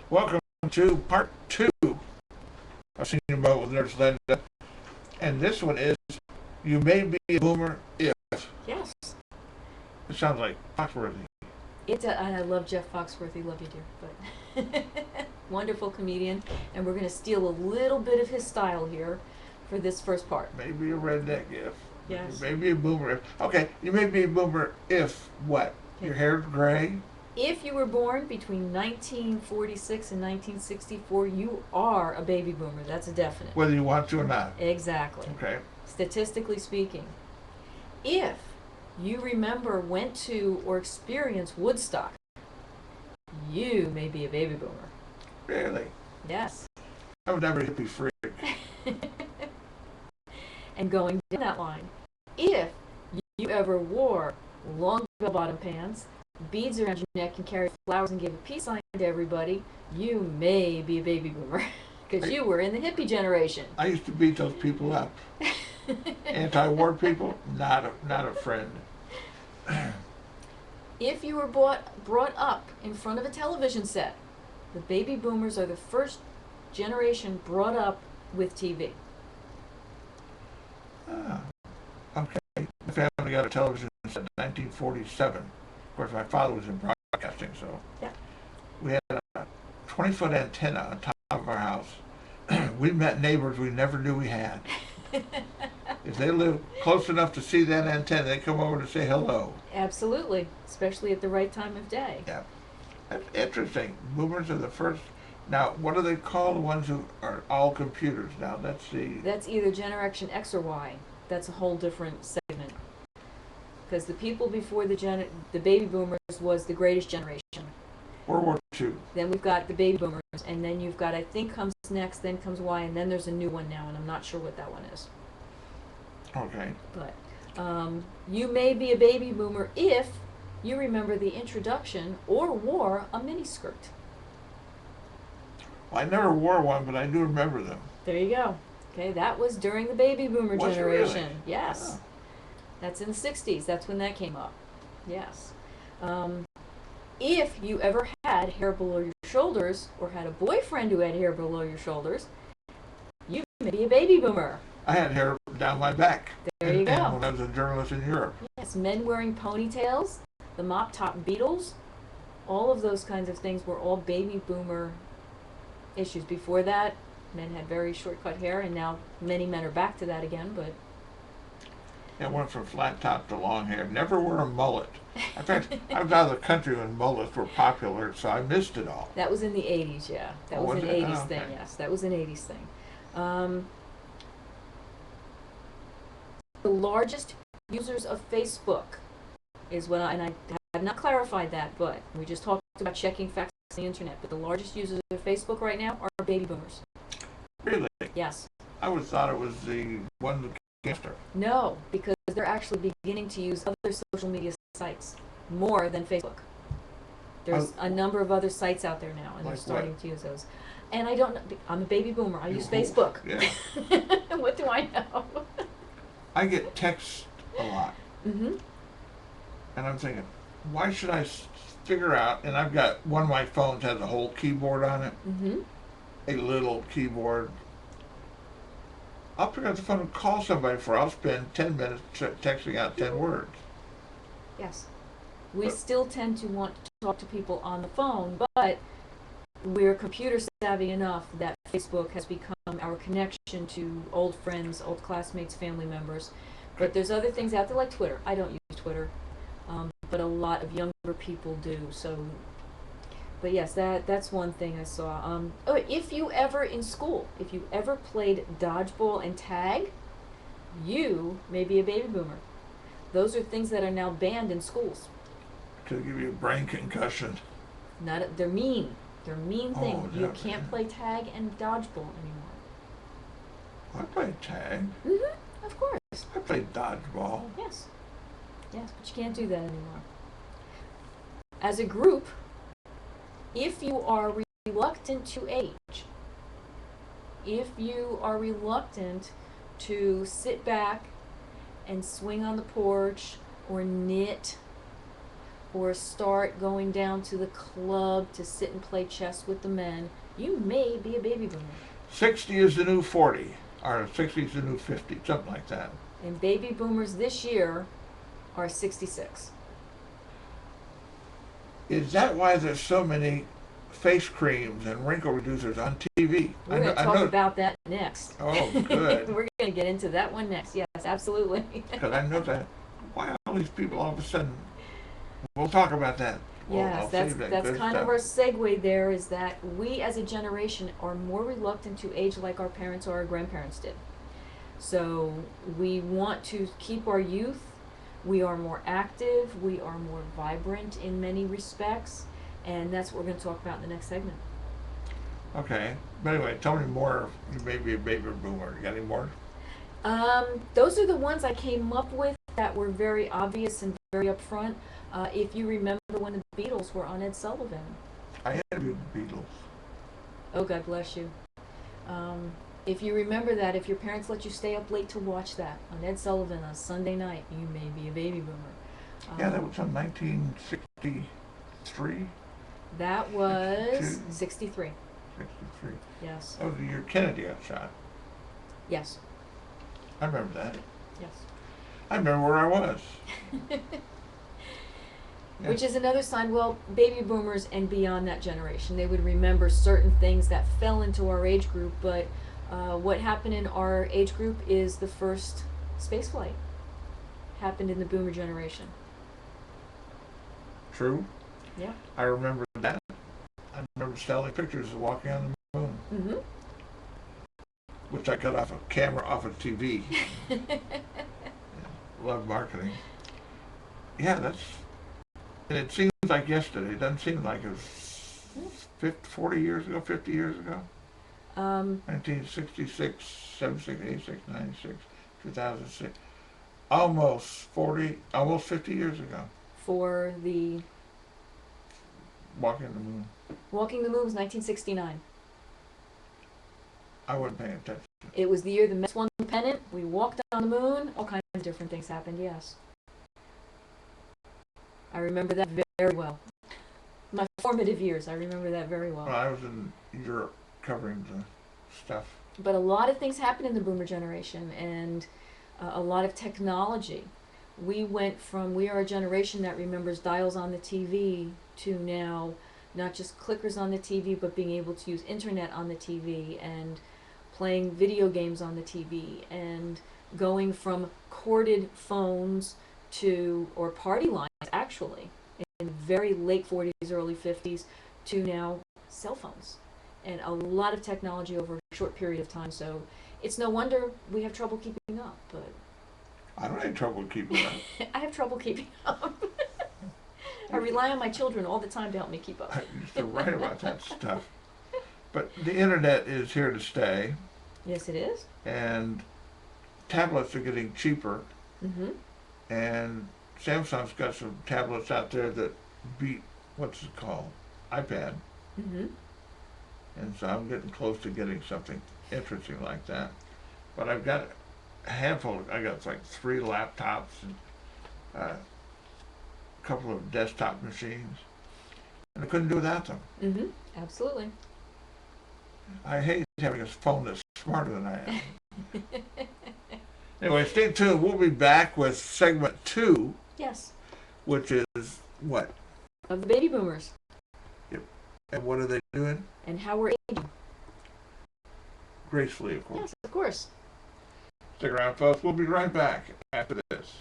Welcome to part 2 of Senior Mode with Nurse Linda. And this one is You May Be a Boomer If. Yes. It sounds like Foxworthy. And I love Jeff Foxworthy, love you dear, but wonderful comedian, and we're going to steal a little bit of his style here for this first part. Maybe a redneck if. Yes. You may be a boomer if. Okay, you may be a boomer if what? Your hair's gray? If you were born between 1946 and 1964, you are a baby boomer. That's a definite. Whether you want to or not. Exactly. Okay. Statistically speaking. If you remember, went to, or experienced Woodstock, you may be a baby boomer. Really? Yes. I was never a hippie freak. And going down that line, if you ever wore long bell-bottom pants, beads around your neck, and carried flowers and gave a peace sign to everybody, you may be a baby boomer. Because you were in the hippie generation. I used to beat those people up. Anti-war people, not a friend. If you were brought up in front of a television set, the baby boomers are the first generation brought up with TV. Okay. My family got a television set in 1947. Of course, my father was in broadcasting, so Yeah. we had a 20-foot antenna on top of our house. We met neighbors we never knew we had. If they lived close enough to see that antenna, they come over to say hello. Absolutely, especially at the right time of day. Yeah. That's interesting. Boomers are the first. Now, what do they call the ones who are all computers now? That's either Generation X or Y. That's a whole different segment. Because the people before the baby boomers was the greatest generation. World War II. Then we've got the baby boomers, and then you've got, I think comes next, then comes Y, and then there's a new one now, and I'm not sure what that one is. Okay. But you may be a baby boomer if you remember the introduction or wore a miniskirt. Well, I never wore one, but I do remember them. There you go. Okay, that was during the baby boomer Was it generation. really? Yes. Oh. That's in the 60s. That's when that came up. Yes. If you ever had hair below your shoulders or had a boyfriend who had hair below your shoulders, you may be a baby boomer. I had hair down my back. There you go. When I was a journalist in Europe. Yes, men wearing ponytails, the mop top Beatles, all of those kinds of things were all baby boomer issues. Before that, men had very short cut hair, and now many men are back to that again, but I went from flat top to long hair. Never wore a mullet. In fact, I was out of the country when mullets were popular, so I missed it all. that was in the 80s, yeah. That Oh, was was an it? 80s Oh, thing, okay. yes. That was an 80s thing. The largest users of Facebook is what and I have not clarified that, but we just talked about checking facts on the internet, but the largest users of Facebook right now are baby boomers. Really? Yes. I always thought it was the one that cancer. No, because they're actually beginning to use other social media sites more than Facebook. There's a number of other sites out there now, and they're Like starting what? to use those. And I don't know, I'm a baby boomer. I use You- Facebook. Yeah. What do I know? I get texts a lot, Mm-hmm. and I'm thinking, why should I figure out? And I've got one of my phones has a whole keyboard on it, Mm-hmm. a little keyboard. I'll pick up the phone and call somebody for. I'll spend 10 minutes texting out 10 words. Yes. We But- still tend to want to talk to people on the phone, but we're computer savvy enough that Facebook has become our connection to old friends, old classmates, family members. But there's other things out there like Twitter. I don't use Twitter, but a lot of younger people do. So, but yes, that's one thing I saw. If you ever in school, if you ever played dodgeball and tag, you may be a baby boomer. Those are things that are now banned in schools. To give you a brain concussion. They're mean. They're mean Oh, things. You that- can't play tag and dodgeball anymore. I played tag. Mm-hmm. Of course. I played dodgeball. Yes. Yes, but you can't do that anymore. As a group, if you are reluctant to age, if you are reluctant to sit back and swing on the porch or knit or start going down to the club to sit and play chess with the men, you may be a baby boomer. 60 is the new 40, or 60 is the new 50, something like that. And baby boomers this year are 66. Is that why there's so many face creams and wrinkle reducers on TV? We're going to talk about that next. Oh, good. We're going to get into that one next. Yes, absolutely. Because I know that. Why all these people all of a sudden? We'll talk about that. Yes, that's good kind stuff. of our segue there, is that we as a generation are more reluctant to age like our parents or our grandparents did. So we want to keep our youth. We are more active. We are more vibrant in many respects. And that's what we're going to talk about in the next segment. Okay. But anyway, tell me more. You may be a baby boomer. You got any more? Those are the ones I came up with that were very obvious and very upfront. If you remember when the Beatles were on Ed Sullivan. I interviewed the Beatles. Oh, God bless you. If you remember that, if your parents let you stay up late to watch that on Ed Sullivan on Sunday night, you may be a baby boomer. Yeah, that was in 1963. That was 62. 63. 63. Yes. That was the year Kennedy got shot. Yes. I remember that. Yes. I remember where I was. Yeah. Which is another sign, well, baby boomers and beyond that generation, they would remember certain things that fell into our age group, but what happened in our age group is the first space flight happened in the boomer generation. True. Yeah. I remember that. I remember selling pictures of walking on the moon, Mm-hmm. which I got off a camera off of TV. Love marketing. Yeah, and it seems like yesterday. It doesn't seem like it was 40 years ago, 50 years ago. 1966, 76, 86, 96, 2006. Almost 50 years ago. For the Walking the moon. Walking the Moon was 1969. I wasn't paying attention. It was the year the Mets won the pennant. We walked on the moon. All kinds of different things happened, yes. I remember that very well. My formative years, I remember that very well. Well, I was in Europe covering the stuff. But a lot of things happened in the boomer generation, and a lot of technology. We are a generation that remembers dials on the TV to now not just clickers on the TV, but being able to use internet on the TV and playing video games on the TV, and going from corded phones or party lines, actually, in very late 40s, early 50s, to now cell phones. And a lot of technology over a short period of time. So it's no wonder we have trouble keeping up. But I don't have trouble keeping up. I have trouble keeping up. I rely on my children all the time to help me keep up. I used to write about that stuff. But the internet is here to stay, Yes, it is. and tablets are getting cheaper, Mm-hmm. and Samsung's got some tablets out there that beat, what's it called, iPad. Mm-hmm. And so I'm getting close to getting something interesting like that. But I've got a handful. I got like 3 laptops and a couple of desktop machines, and I couldn't do without them. Mm-hmm. Absolutely. I hate having a phone that's smarter than I am. Anyway, stay tuned. We'll be back with segment 2, Yes. which is what? Of the baby boomers. And what are they doing? And how we're aging. Gracefully, of course. Yes, of course. Stick around, folks. We'll be right back after this.